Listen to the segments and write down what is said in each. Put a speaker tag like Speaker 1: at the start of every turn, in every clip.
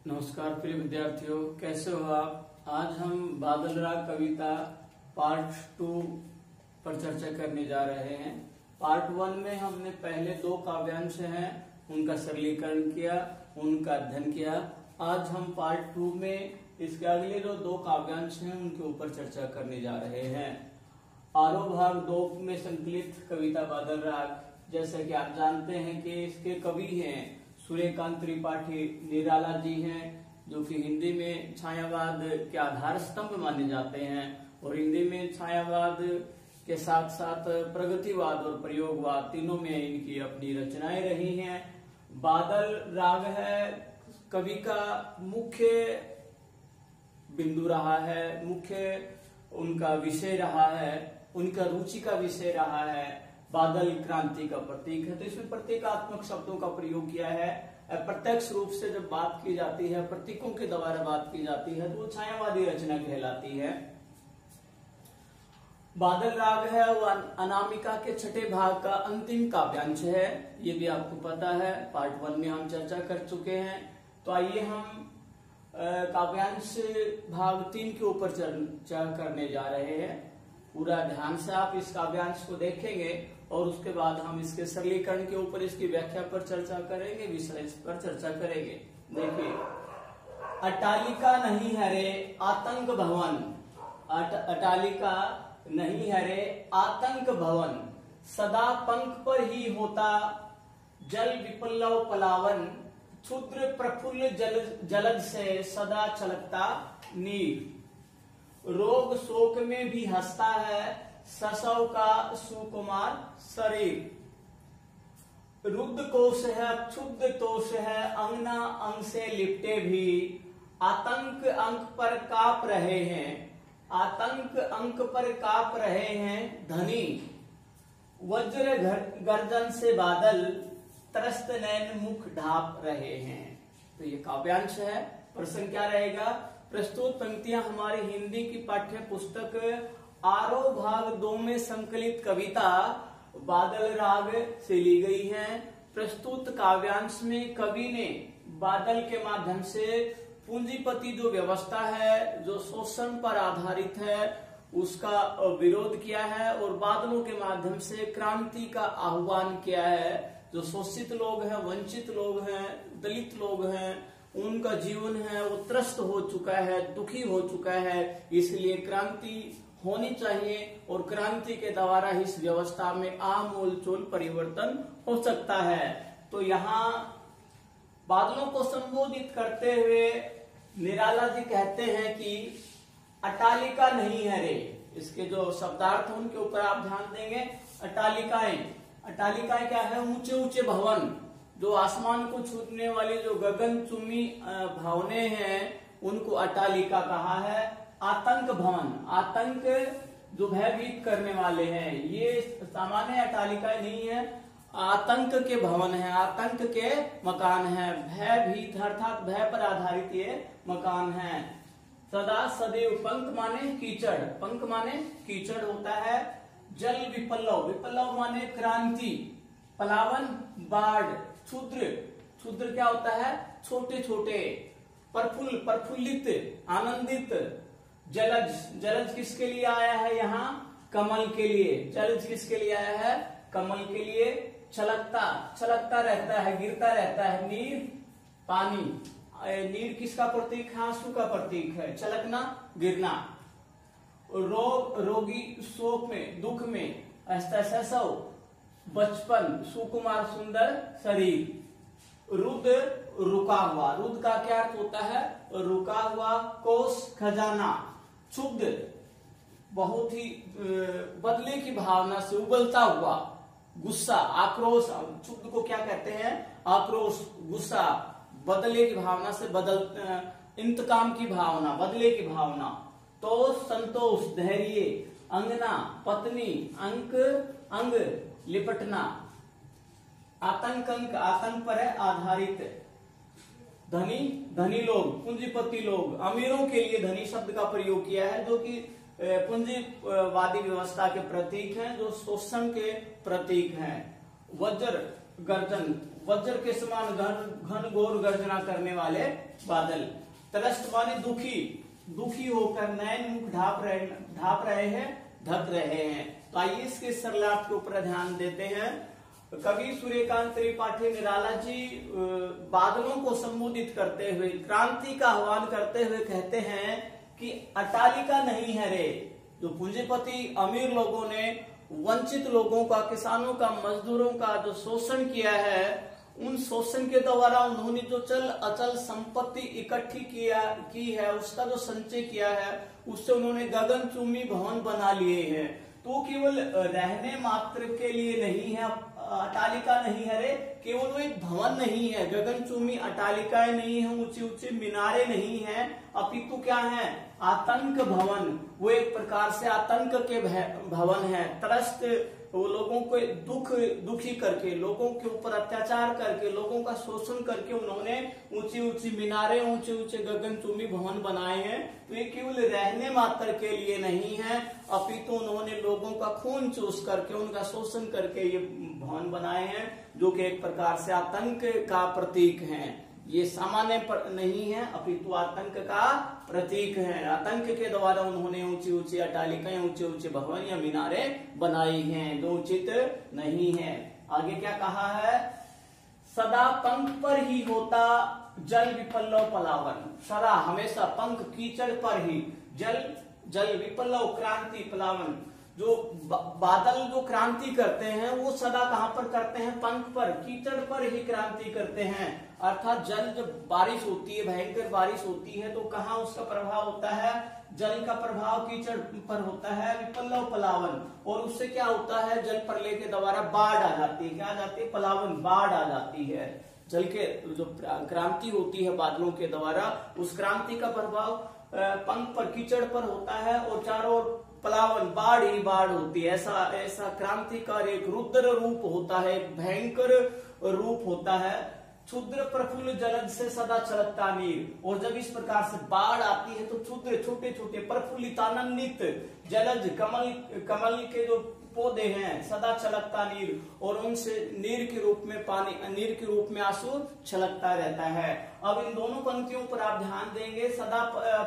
Speaker 1: नमस्कार प्रिय विद्यार्थियों, कैसे हो आप। आज हम बादल राग कविता पार्ट 2 पर चर्चा करने जा रहे हैं। पार्ट 1 में हमने पहले 2 काव्यांश हैं उनका सरलीकरण किया, उनका अध्ययन किया। आज हम पार्ट 2 में इसके अगले जो 2 काव्यांश हैं उनके ऊपर चर्चा करने जा रहे हैं। आरोह भाग 2 में संकलित कविता बादल राग, जैसा कि आप जानते हैं कि इसके कवि हैं सूर्यकांत त्रिपाठी निराला जी हैं, जो कि हिंदी में छायावाद के आधार स्तंभ माने जाते हैं और हिंदी में छायावाद के साथ साथ प्रगतिवाद और प्रयोगवाद तीनों में इनकी अपनी रचनाएं रही हैं। बादल राग है कवि का मुख्य बिंदु रहा है, मुख्य उनका विषय रहा है, उनका रुचि का विषय रहा है। बादल क्रांति का प्रतीक है, तो इसमें प्रतीकात्मक शब्दों का प्रयोग किया है। प्रत्यक्ष रूप से जब बात की जाती है, प्रतीकों के द्वारा बात की जाती है, तो वो छायावादी रचना कहलाती है। बादल राग है वो अनामिका के छठे भाग का अंतिम काव्यांश है, ये भी आपको पता है, पार्ट 1 में हम चर्चा कर चुके हैं। तो आइए हम काव्यांश भाग 3 के ऊपर चर्चा करने जा रहे हैं। पूरा ध्यान से आप इस काव्यांश को देखेंगे और उसके बाद हम इसके सरलीकरण के ऊपर, इसकी व्याख्या पर चर्चा करेंगे, विषय पर चर्चा करेंगे। देखिए, अट्टालिका नहीं है रे आतंक भवन, अट्टालिका नहीं है रे आतंक भवन, सदा पंख पर ही होता जल विपल्लव पलावन, क्षुद्र प्रफुल्ल जलद से सदा छलकता नीर, रोग शोक में भी हंसता है ससव का सुकुमार शरीर, रुद्र कोश है क्षुद्र तोष है अंगना अंग से लिपटे भी, आतंक अंक पर काप रहे हैं, आतंक अंक पर काप रहे हैं धनी, वज्र गर्जन से बादल त्रस्त नैन मुख ढाप रहे हैं। तो ये काव्यांश है। प्रश्न क्या रहेगा? प्रस्तुत पंक्तियां हमारी हिंदी की पाठ्य पुस्तक आरोह भाग 2 में संकलित कविता बादल राग से ली गई हैं। प्रस्तुत काव्यांश में कवि ने बादल के माध्यम से पूंजीपति जो व्यवस्था है, जो शोषण पर आधारित है, उसका विरोध किया है और बादलों के माध्यम से क्रांति का आह्वान किया है। जो शोषित लोग हैं, वंचित लोग हैं, दलित लोग हैं, उनका जीवन है वो त्रस्त हो चुका है, दुखी हो चुका है, इसलिए क्रांति होनी चाहिए और क्रांति के द्वारा इस व्यवस्था में आमूल चूल परिवर्तन हो सकता है। तो यहाँ बादलों को संबोधित करते हुए निराला जी कहते हैं कि अट्टालिका नहीं है रे। इसके जो शब्दार्थ उनके ऊपर आप ध्यान देंगे। अट्टालिकाएं क्या है? ऊंचे ऊंचे भवन, जो आसमान को छूने वाली जो गगनचुम्बी भवनें हैं उनको अट्टालिका कहा है। आतंक भवन, आतंक जो भयभीत करने वाले हैं, ये सामान्य अट्टालिकाएं नहीं है, आतंक के भवन है, आतंक के मकान है, भयभीत अर्थात भय पर आधारित ये मकान है। सदा सदैव, पंख माने कीचड़, पंख माने कीचड़ होता है। जल विपल्लव, विपल्लव माने क्रांति, पलावन बाढ़, क्षुद्र, क्षुद्र क्या होता है? छोटे छोटे, प्रफुल्लित आनंदित, जलज, जलज किसके लिए आया है यहाँ? कमल के लिए। जलज किसके लिए आया है? कमल के लिए। छलकता, छलकता रहता है, गिरता रहता है। नीर, पानी, नीर किसका प्रतीक है? आंसू का प्रतीक है। छलकना, गिरना। रोग, रोगी, शोक में, दुख में, ससव, बचपन, सुकुमार सुंदर शरीर, रुद्र रुका हुआ, रुद्र का क्या अर्थ होता है? रुका हुआ, कोष खजाना, क्षुब्ध बहुत ही बदले की भावना से उबलता हुआ, गुस्सा, आक्रोश, क्षुब्ध को क्या कहते हैं? आक्रोश, गुस्सा, बदले की भावना से, इंतकाम की भावना, बदले की भावना। तो संतोष, धैर्य, अंगना, पत्नी, अंक, अंग, लिपटना, आतंक, अंक आतंक पर है आधारित, धनी, धनी लोग, पूंजीपति लोग, अमीरों के लिए धनी शब्द का प्रयोग किया है, जो कि पूंजीवादी व्यवस्था के प्रतीक हैं, जो शोषण के प्रतीक हैं। वज्र, गर्जन, वज्र के समान घन घोर गर्जना करने वाले बादल। त्रस्त माने दुखी, दुखी होकर नयन मुख ढाप रहे हैं, ढक रहे हैं। तो आइए इसके सरलार्थ के ऊपर ध्यान देते हैं। कवि सूर्यकांत त्रिपाठी निराला जी बादलों को संबोधित करते हुए, क्रांति का आह्वान करते हुए कहते हैं कि अटालिका नहीं है रे। जो पूंजीपति अमीर लोगों ने वंचित लोगों का, किसानों का, मजदूरों का जो शोषण किया है, उन शोषण के द्वारा उन्होंने जो चल अचल संपत्ति इकट्ठी की है, उसका जो संचय किया है, उससे उन्होंने गगनचुंबी भवन बना लिए हैं। तो केवल रहने मात्र के लिए नहीं है, अटालिका नहीं है रे, केवल वो एक भवन नहीं है, गगनचुंबी अटालिकाएं नहीं है, ऊंचे ऊंचे मीनारे नहीं है, अपितु क्या है, आतंक भवन। वो एक प्रकार से आतंक के भवन है। त्रस्त, वो लोगों को दुखी करके, लोगों के ऊपर अत्याचार करके, लोगों का शोषण करके उन्होंने ऊंची ऊंची मीनारे, ऊंचे ऊंचे गगनचुंबी भवन बनाए हैं। तो ये केवल रहने मात्र के लिए नहीं है, अपितु उन्होंने लोगों का खून चूस करके, उनका शोषण करके ये भवन बनाए हैं, जो कि एक प्रकार से आतंक का प्रतीक है। ये सामान्य नहीं है, अपितु आतंक का प्रतीक है। आतंक के द्वारा उन्होंने ऊंची ऊंची अटालिकाएं, ऊंचे ऊंचे भवन या मीनारे बनाई हैं, जो उचित नहीं है। आगे क्या कहा है, सदा पंख पर ही होता जल विपल्लव पलावन। सदा हमेशा पंख कीचड़ पर ही, जल विपल्लव क्रांति पलावन। जो बादल जो क्रांति करते हैं वो सदा कहां पर करते हैं, पंख पर, कीचड़ पर ही क्रांति करते हैं। अर्थात जल जब बारिश होती है, भयंकर बारिश होती है, तो कहाँ उसका प्रभाव होता है, जल का प्रभाव कीचड़ पर होता है, विपल्लव पलावन। और उससे क्या होता है, जल प्रलय के द्वारा बाढ़ आ जाती है। क्या आ जाती है, पलावन, बाढ़ आ जाती है। जल के जो क्रांति होती है बादलों के द्वारा, उस क्रांति का प्रभाव पंख पर, कीचड़ पर होता है, और चारों ओर पलावन, बाढ़ ही बाढ़ होती है। ऐसा क्रांतिकारी एक रुद्र रूप होता है, एक भयंकर रूप होता है। क्षुद्र प्रफुल्ल जलद से सदा छलकता नीर। और जब इस प्रकार से बाढ़ आती है तो क्षुद्र, छोटे छोटे, प्रफुल्लितानंदित जलज कमल के जो पौधे हैं, सदा छलकता नीर, और उनसे नीर के रूप में पानी, नीर के रूप में आंसू छलकता रहता है। अब इन दोनों पंक्तियों पर आप ध्यान देंगे, सदा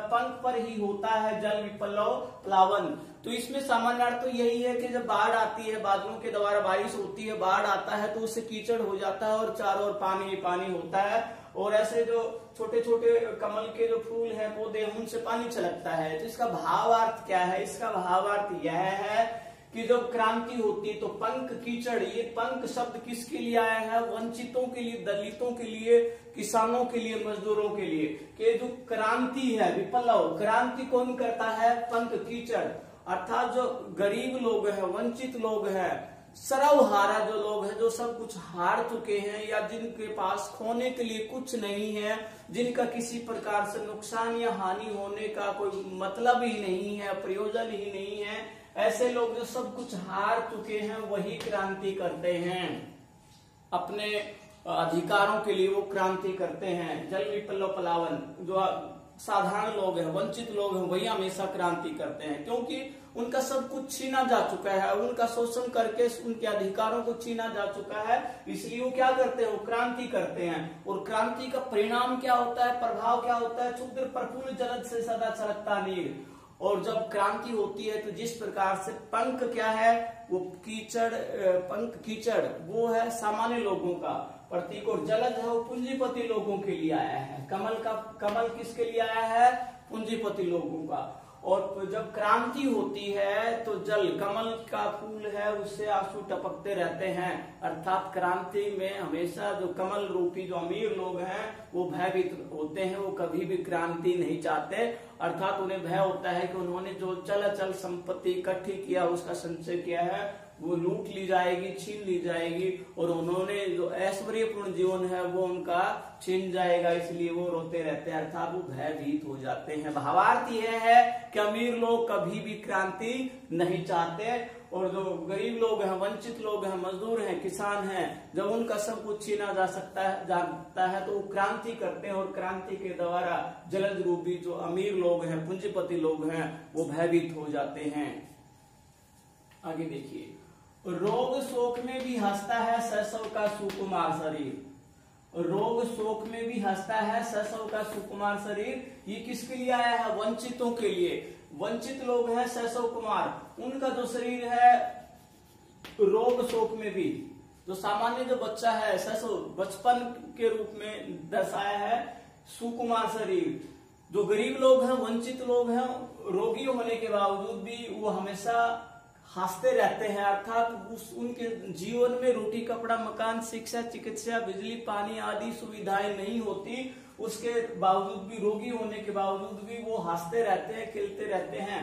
Speaker 1: पंख पर ही होता है जल विपल्लव प्लावन। तो इसमें सामान्य अर्थ तो यही है कि जब बाढ़ आती है, बादलों के द्वारा बारिश होती है, बाढ़ आता है, तो उससे कीचड़ हो जाता है और चारों ओर पानी ही पानी होता है। और ऐसे जो छोटे छोटे कमल के जो फूल हैं, पौधे, उनसे पानी छलकता है। तो इसका भावार्थ क्या है, इसका भावार्थ यह है कि जब क्रांति होती है तो पंख कीचड़, ये पंख शब्द किसके लिए आया है, वंचितों के लिए, दलितों के लिए, किसानों के लिए, मजदूरों के लिए। कि जो क्रांति है, विप्लव, क्रांति कौन करता है, पंख कीचड़। अर्थात जो गरीब लोग हैं, वंचित लोग हैं, सर्वहारा जो लोग हैं, जो सब कुछ हार चुके हैं, या जिनके पास खोने के लिए कुछ नहीं है, जिनका किसी प्रकार से नुकसान या हानि होने का कोई मतलब ही नहीं है, प्रयोजन ही नहीं है, ऐसे लोग जो सब कुछ हार चुके हैं, वही क्रांति करते हैं। अपने अधिकारों के लिए वो क्रांति करते हैं। जल विप्लव पलावन, जो साधारण लोग हैं, वंचित लोग हैं, वही हमेशा क्रांति करते हैं, क्योंकि उनका सब कुछ छीना जा चुका है, उनका शोषण करके उनके अधिकारों को छीना जा चुका है। इसलिए वो क्या करते हैं, वो क्रांति करते हैं। और क्रांति का परिणाम क्या होता है, प्रभाव क्या होता है, क्षुद्र प्रफुल्ल जलद से सदा छलकता नीर। और जब क्रांति होती है तो जिस प्रकार से पंख क्या है, वो कीचड़, पंख कीचड़ वो है सामान्य लोगों का प्रतीक, और जलद है वो पूंजीपति लोगों के लिए आया है। कमल किसके लिए आया है, पूंजीपति लोगों का। और जब क्रांति होती है तो जल, कमल का फूल है, उससे आंसू टपकते रहते हैं। अर्थात क्रांति में हमेशा जो कमल रूपी जो अमीर लोग हैं वो भयभीत होते हैं, वो कभी भी क्रांति नहीं चाहते। अर्थात उन्हें भय होता है कि उन्होंने जो चल अचल संपत्ति इकट्ठी किया, उसका संचय किया है, वो लूट ली जाएगी, छीन ली जाएगी, और उन्होंने जो ऐश्वर्यपूर्ण जीवन है वो उनका छीन जाएगा, इसलिए वो रोते रहते हैं। अर्थात वो भयभीत हो जाते हैं। भावार्थ यह है कि अमीर लोग कभी भी क्रांति नहीं चाहते, और जो गरीब लोग हैं, वंचित लोग हैं, मजदूर हैं, किसान हैं, जब उनका सब कुछ छीना जाता है तो वो क्रांति करते हैं, और क्रांति के द्वारा जलद रूपी जो अमीर लोग हैं, पूंजीपति लोग हैं, वो भयभीत हो जाते हैं। आगे देखिए, रोग शोक में भी हंसता है शैशव का सुकुमार शरीर। रोग शोक में भी हंसता है शैशव का सुकुमार शरीर। ये किसके लिए आया है? वंचितों के लिए। वंचित लोग हैं शैशव कुमार, उनका जो शरीर है रोग शोक में भी, जो सामान्य जो बच्चा है शैशव बचपन के रूप में दर्शाया है सुकुमार शरीर। जो गरीब लोग हैं, वंचित लोग हैं, रोगी होने के बावजूद भी वो हमेशा हंसते रहते हैं, अर्थात उनके जीवन में रोटी कपड़ा मकान शिक्षा चिकित्सा बिजली पानी आदि सुविधाएं नहीं होती, उसके बावजूद भी रोगी होने के बावजूद भी वो हंसते रहते हैं, खेलते रहते हैं।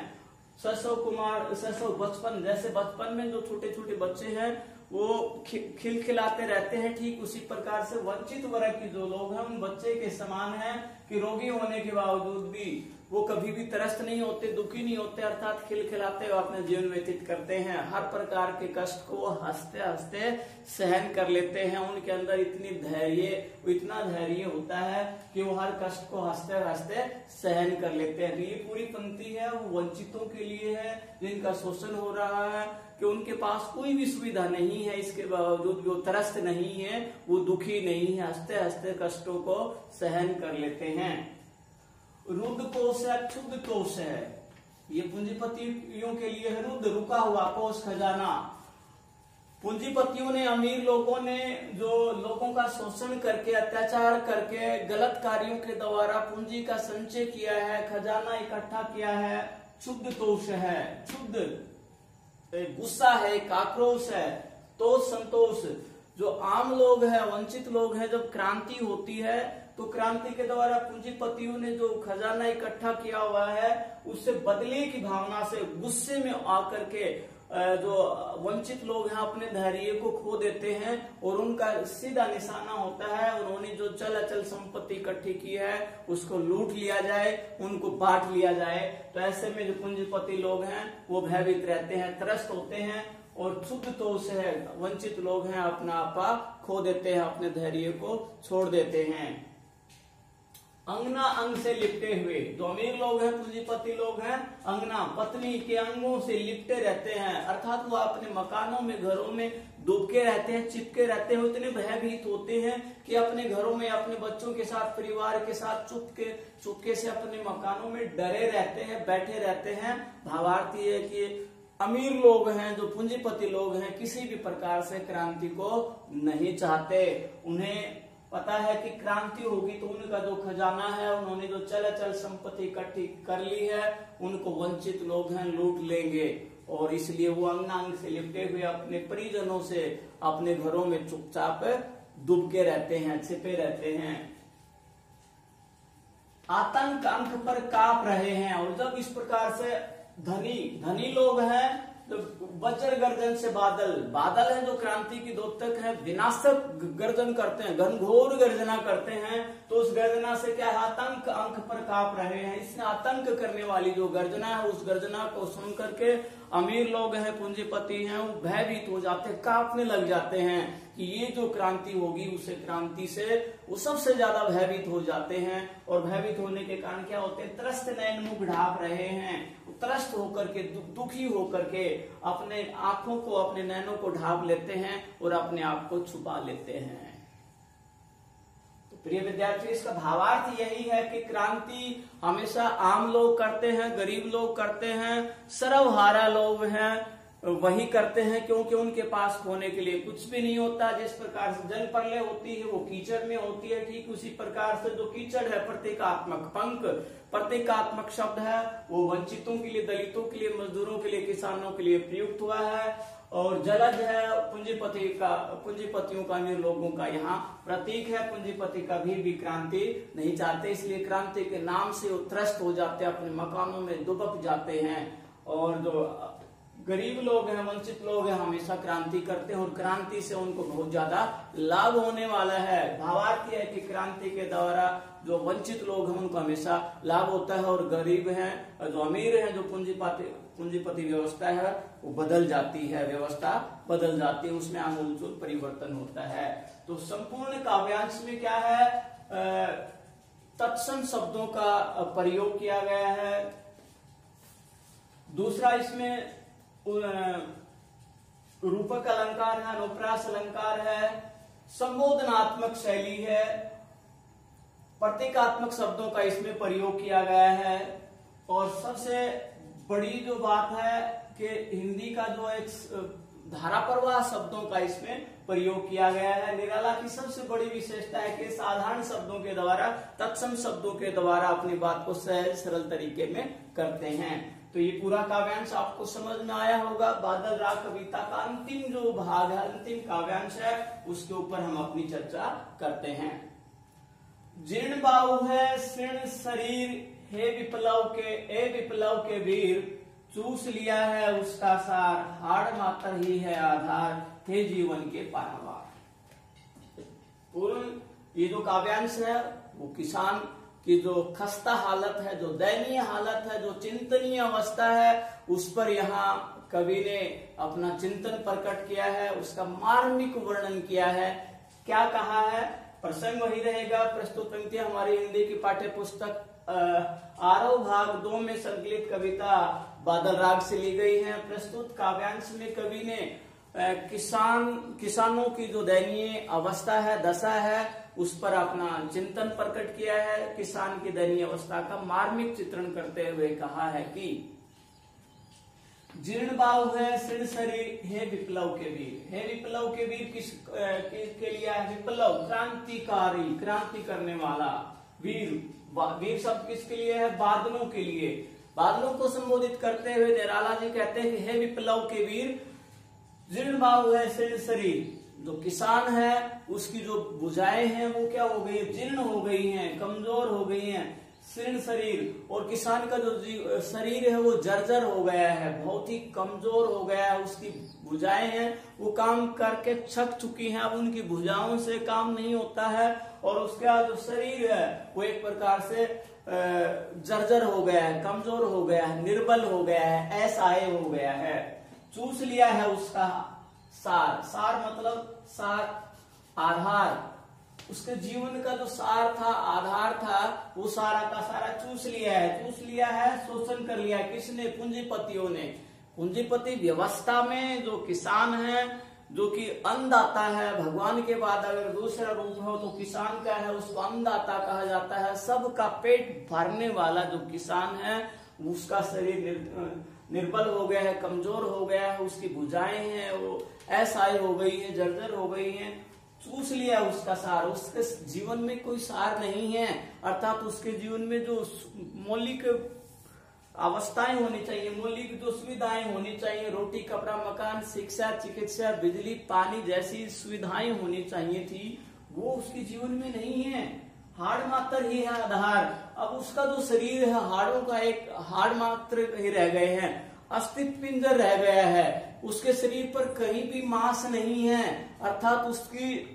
Speaker 1: शैशव कुमार शैशव बचपन, जैसे बचपन में जो छोटे छोटे बच्चे हैं वो खिलखिलाते रहते हैं, ठीक उसी प्रकार से वंचित वर्ग के जो लोग हैं उन बच्चे के समान हैं कि रोगी होने के बावजूद भी वो कभी भी त्रस्त नहीं होते, दुखी नहीं होते, अर्थात खिलखिलाते हुए अपने जीवन व्यतीत करते हैं। हर प्रकार के कष्ट को हंसते हंसते सहन कर लेते हैं। उनके अंदर इतना धैर्य होता है कि वो हर कष्ट को हंसते हंसते सहन कर लेते हैं। ये पूरी पंक्ति है वो वंचितों के लिए है, जिनका शोषण हो रहा है, कि उनके पास कोई भी सुविधा नहीं है, इसके बावजूद वो त्रस्त नहीं है, वो दुखी नहीं है, हंसते हंसते कष्टों को सहन कर लेते हैं। रुद्र कोश है, क्षुद्र कोश है, ये पूंजीपतियों के लिए है। रुद्र रुका हुआ कोश खजाना। पूंजीपतियों ने, अमीर लोगों ने जो लोगों का शोषण करके अत्याचार करके गलत कार्यों के द्वारा पूंजी का संचय किया है, खजाना इकट्ठा किया है, क्षुद्र तोष है। क्षुद्र गुस्सा है, आक्रोश है, तो संतोष। जो आम लोग हैं, वंचित लोग हैं, जब क्रांति होती है तो क्रांति के द्वारा पूंजीपतियों ने जो खजाना इकट्ठा किया हुआ है उससे बदले की भावना से गुस्से में आकर के जो वंचित लोग हैं अपने धैर्य को खो देते हैं और उनका सीधा निशाना होता है उन्होंने जो चल अचल संपत्ति इकट्ठी की है उसको लूट लिया जाए, उनको बांट लिया जाए। तो ऐसे में जो पूंजीपति लोग हैं वो भयभीत रहते हैं, त्रस्त होते हैं और क्षुद्र तोष है, वंचित लोग हैं अपना आपा खो देते हैं, अपने धैर्य को छोड़ देते हैं। अंगना अंग से लिपटे हुए, जो अमीर लोग हैं, पूंजीपति लोग हैं, अंगना पत्नी के अंगों से लिपटे रहते हैं, अर्थात वो अपने मकानों में घरों में डूबके रहते हैं, चिपके रहते हैं, इतने भयभीत होते हैं कि अपने घरों में अपने बच्चों के साथ परिवार के साथ चुपके से अपने मकानों में डरे रहते हैं, बैठे रहते हैं। भावार्थ ये है कि अमीर लोग हैं, जो पूंजीपति लोग हैं, किसी भी प्रकार से क्रांति को नहीं चाहते। उन्हें पता है कि क्रांति होगी तो उनका जो खजाना है, उन्होंने जो चल अचल संपत्ति इकट्ठी कर ली है, उनको वंचित लोग हैं लूट लेंगे और इसलिए वो अंग से लिपटे हुए अपने परिजनों से अपने घरों में चुपचाप डूबके रहते हैं, छिपे रहते हैं। आतंक अंक पर कांप रहे हैं। और जब इस प्रकार से धनी लोग हैं, तो वज्र गर्जन से बादल है जो क्रांति की द्योतक है, विनाशक गर्जन करते हैं, घनघोर गर्जना करते हैं। तो उस गर्जना से क्या है, आतंक अंक पर कांप रहे हैं। इसने आतंक करने वाली जो गर्जना है, उस गर्जना को सुन करके अमीर लोग हैं, पूंजीपति हैं, वो भयभीत हो जाते हैं, कांपने लग जाते हैं कि ये जो क्रांति होगी उसे क्रांति से वो सबसे ज्यादा भयभीत हो जाते हैं। और भयभीत होने के कारण क्या होते हैं, त्रस्त नयन मुख ढाप रहे हैं, त्रस्त होकर के दुखी होकर के अपने आंखों को, अपने नैनों को ढाप लेते हैं और अपने आप को छुपा लेते हैं। तो प्रिय विद्यार्थियों, इसका भावार्थ यही है कि क्रांति हमेशा आम लोग करते हैं, गरीब लोग करते हैं, सर्वहारा लोग हैं वही करते हैं, क्योंकि उनके पास होने के लिए कुछ भी नहीं होता। जिस प्रकार से जल प्रलय होती है वो कीचड़ में होती है, ठीक उसी प्रकार से जो कीचड़ है प्रतीकात्मक, पंख प्रतीकात्मक शब्द है, वो वंचितों के लिए, दलितों के लिए, मजदूरों के लिए, किसानों के लिए प्रयुक्त हुआ है। और जलज है पूंजीपतियों का, अमीर लोगों का यहाँ प्रतीक है। पूंजीपति कभी भी क्रांति नहीं चाहते, इसलिए क्रांति के नाम से वो त्रस्त हो जाते हैं, अपने मकानों में दुबक जाते हैं। और जो गरीब लोग हैं, वंचित लोग हैं, हमेशा क्रांति करते हैं और क्रांति से उनको बहुत ज्यादा लाभ होने वाला है। भावार्थ है कि क्रांति के द्वारा जो वंचित लोग हैं उनको हमेशा लाभ होता है और गरीब हैं, जो अमीर हैं, जो पूंजीपति व्यवस्था है वो बदल जाती है, व्यवस्था बदल जाती है, उसमें आमूलचूल परिवर्तन होता है। तो संपूर्ण काव्यांश में क्या है, तत्सम शब्दों का प्रयोग किया गया है। दूसरा, इसमें रूपक अलंकार है, अनुप्रास अलंकार है, संबोधनात्मक शैली है, प्रतीकात्मक शब्दों का इसमें प्रयोग किया गया है। और सबसे बड़ी जो बात है कि हिंदी का जो एक धारा प्रवाह शब्दों का इसमें प्रयोग किया गया है। निराला की सबसे बड़ी विशेषता है कि साधारण शब्दों के द्वारा, तत्सम शब्दों के द्वारा अपनी बात को सहज सरल तरीके में करते हैं। तो ये पूरा काव्यांश आपको समझ में आया होगा। बादल राग कविता का अंतिम जो भाग है, अंतिम काव्यांश है, उसके ऊपर हम अपनी चर्चा करते हैं। जीर्ण बाहु है शीर्ण शरीर, हे विप्लव के वीर, चूस लिया है उसका सार, हाड़ मात्र ही है आधार, हे जीवन के पारावार। पूर्ण ये जो काव्यांश है वो किसान की जो खस्ता हालत है, जो दयनीय हालत है, जो चिंतनीय अवस्था है, उस पर यहाँ कवि ने अपना चिंतन प्रकट किया है, उसका मार्मिक वर्णन किया है। क्या कहा है? प्रसंग वही रहेगा। प्रस्तुत पंक्तियां हमारी हिंदी की पाठ्य पुस्तक आरव भाग 2 में संकलित कविता बादल राग से ली गई है। प्रस्तुत काव्यांश में कवि ने किसानों की जो दयनीय अवस्था है, दशा है, उस पर अपना चिंतन प्रकट किया है। किसान की दयनीय अवस्था का मार्मिक चित्रण करते हुए कहा है कि जीर्ण बाहु है शीर्ण शरीर, हे विप्लव के वीर। हे विप्लव के वीर किसके लिए है? विप्लव, क्रांतिकारी, क्रांति करने वाला। वीर शब्द किसके लिए है? बादलों के लिए। बादलों को संबोधित करते हुए निराला जी कहते हैं कि हे विप्लव के वीर, जीर्ण बाहु है शीर्ण शरीर। जो किसान है उसकी जो भुजाएं हैं वो क्या हो गई? जीर्ण हो गई हैं, कमजोर हो गई हैं। शीर्ण शरीर, और किसान का जो शरीर है वो जर्जर हो गया है, बहुत ही कमजोर हो गया है। उसकी भुजाएं हैं वो काम करके थक चुकी हैं, अब उनकी भुजाओं से काम नहीं होता है, और उसका जो शरीर है वो एक प्रकार से जर्जर हो गया है, कमजोर हो गया है, निर्बल हो गया है, असहाय हो गया है। चूस लिया है उसका सार। सार मतलब सार, आधार। उसके जीवन का जो सार था, आधार था, वो सारा का सारा चूस लिया है। चूस लिया है, शोषण कर लिया है। किसने? पूंजीपतियों ने। पूंजीपति व्यवस्था में जो किसान है, जो कि अन्नदाता है, भगवान के बाद अगर दूसरा रूप हो तो किसान का है, उसको अन्नदाता कहा जाता है। सबका पेट भरने वाला जो किसान है, उसका शरीर निर्बल हो गया है, कमजोर हो गया है, उसकी भुजाएं हैं वो असहाय हो गई है, जर्जर हो गई हैं। चूस लिया उसका सार। उसके जीवन में कोई सार नहीं है, अर्थात उसके जीवन में जो मौलिक अवस्थाएं होनी चाहिए, मौलिक जो सुविधाएं होनी चाहिए, रोटी कपड़ा मकान शिक्षा चिकित्सा बिजली पानी जैसी सुविधाएं होनी चाहिए थी, वो उसके जीवन में नहीं है। हाड़ मात्र ही है आधार। अब उसका जो शरीर है हाड़ों का एक हाड़ मात्र ही रह गए हैं, अस्तित्व पिंजर रह गया है। उसके शरीर पर कहीं भी मांस नहीं है, अर्थात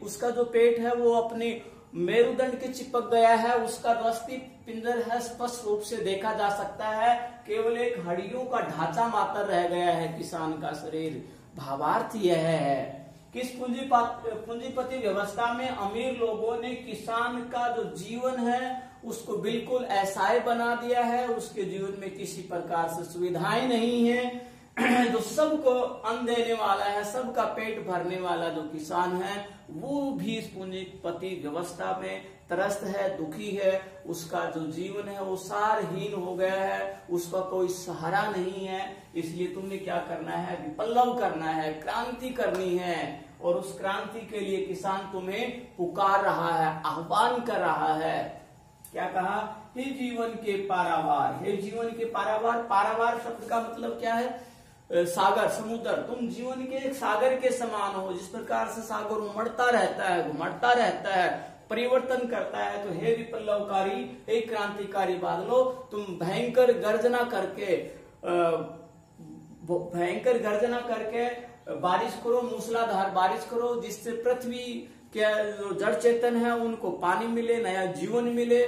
Speaker 1: उसका जो पेट है वो अपनी मेरुदंड के चिपक गया है। उसका जो अस्तित्व पिंजर है स्पष्ट रूप से देखा जा सकता है, केवल एक हड्डियों का ढांचा मात्र रह गया है किसान का शरीर। भावार्थ यह है किस पूंजीपति व्यवस्था में अमीर लोगों ने किसान का जो जीवन है उसको बिल्कुल असहाय बना दिया है। उसके जीवन में किसी प्रकार से सुविधाएं नहीं है। जो सबको अन्न देने वाला है, सबका पेट भरने वाला जो किसान है, वो भी इस पूंजीपति व्यवस्था में त्रस्त है, दुखी है। उसका जो जीवन है वो सारहीन हो गया है, उसका कोई सहारा नहीं है। इसलिए तुमने क्या करना है? विप्लव करना है, क्रांति करनी है। और उस क्रांति के लिए किसान तुम्हें पुकार रहा है, आह्वान कर रहा है। क्या कहा? हे जीवन के पारावार। हे जीवन के पारावार। पारावार शब्द का मतलब क्या है? सागर, समुद्र। तुम जीवन के एक सागर के समान हो। जिस प्रकार से सागर उमड़ता रहता है, घुमड़ता रहता है, परिवर्तन करता है, तो हे विप्लवकारी, हे क्रांतिकारी बादलों, तुम भयंकर गर्जना करके बारिश करो, मूसलाधार बारिश करो, जिससे पृथ्वी के जो जड़ चेतन है उनको पानी मिले, नया जीवन मिले,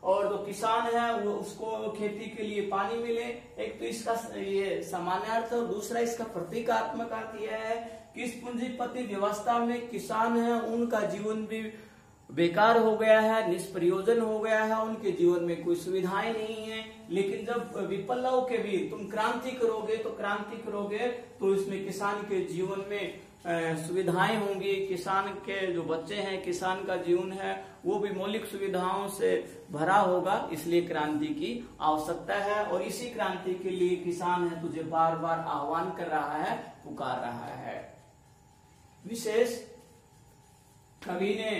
Speaker 1: और जो किसान है वो उसको खेती के लिए पानी मिले। एक तो इसका ये सामान्य अर्थ है, और दूसरा इसका प्रतीकात्मक अर्थ यह है कि इस पूंजीपति व्यवस्था में किसान है उनका जीवन भी बेकार हो गया है, निष्प्रयोजन हो गया है, उनके जीवन में कोई सुविधाएं नहीं है। लेकिन जब विप्लव के भी तुम क्रांति करोगे तो इसमें किसान के जीवन में सुविधाएं होंगी। किसान के जो बच्चे हैं, किसान का जीवन है वो भी मौलिक सुविधाओं से भरा होगा। इसलिए क्रांति की आवश्यकता है और इसी क्रांति के लिए किसान है तुझे बार बार आह्वान कर रहा है, पुकार रहा है। विशेष कवि ने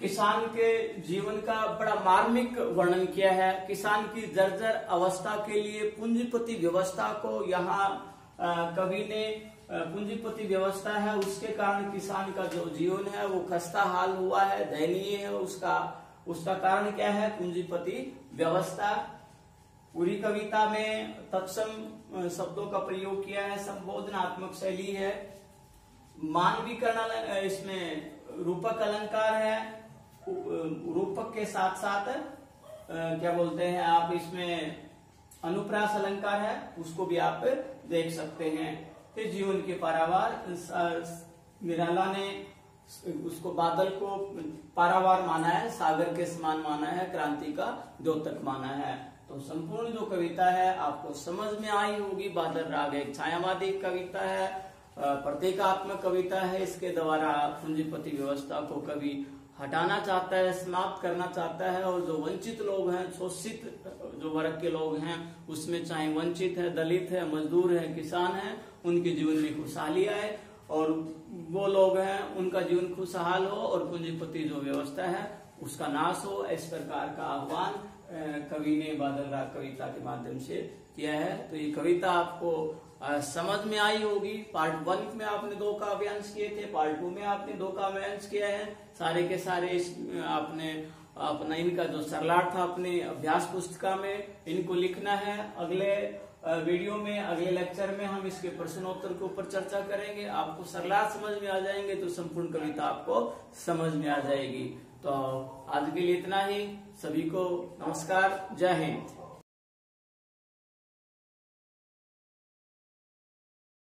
Speaker 1: किसान के जीवन का बड़ा मार्मिक वर्णन किया है। किसान की जर्जर अवस्था के लिए पूंजीपति व्यवस्था को यहाँ कवि ने पूंजीपति व्यवस्था है उसके कारण किसान का जो जीवन है वो खस्ता हाल हुआ है, दयनीय है। उसका कारण क्या है? पूंजीपति व्यवस्था। पूरी कविता में तत्सम शब्दों का प्रयोग किया है, संबोधनात्मक शैली है, मानवीकरण, इसमें रूपक अलंकार है, रूपक के साथ साथ क्या बोलते हैं आप, इसमें अनुप्रास अलंकार है, उसको भी आप देख सकते हैं। फिर जीवन के पारावार, निराला ने उसको बादल को पारावार माना है, सागर के समान माना है, क्रांति का द्योतक माना है। तो संपूर्ण जो कविता है आपको समझ में आई होगी। बादल राग एक छायावादी कविता है, प्रतीकात्मक कविता है। इसके द्वारा पूंजीपति व्यवस्था को कवि हटाना चाहता है, समाप्त करना चाहता है और जो वंचित लोग हैं, शोषित जो वर्ग के लोग हैं, उसमें चाहे वंचित है, दलित है, मजदूर है, किसान है, उनके जीवन में खुशहाली आए और वो लोग हैं उनका जीवन खुशहाल हो और पूंजीपति जो व्यवस्था है उसका नाश हो। इस प्रकार का आह्वान कवि ने बादल राग कविता के माध्यम से किया है। तो ये कविता आपको समझ में आई होगी। पार्ट 1 में आपने 2 काव्यांश किए थे, पार्ट 2 में आपने 2 काव्यांश किया है। सारे के सारे आपने अपना इनका जो सरलार्थ था अपने अभ्यास पुस्तिका में इनको लिखना है। अगले वीडियो में, अगले लेक्चर में हम इसके प्रश्नोत्तर के ऊपर चर्चा करेंगे। आपको सरलार्थ समझ में आ जाएंगे तो संपूर्ण कविता आपको समझ में आ जाएगी। तो आज के लिए इतना ही। सभी को नमस्कार, जय हिंद।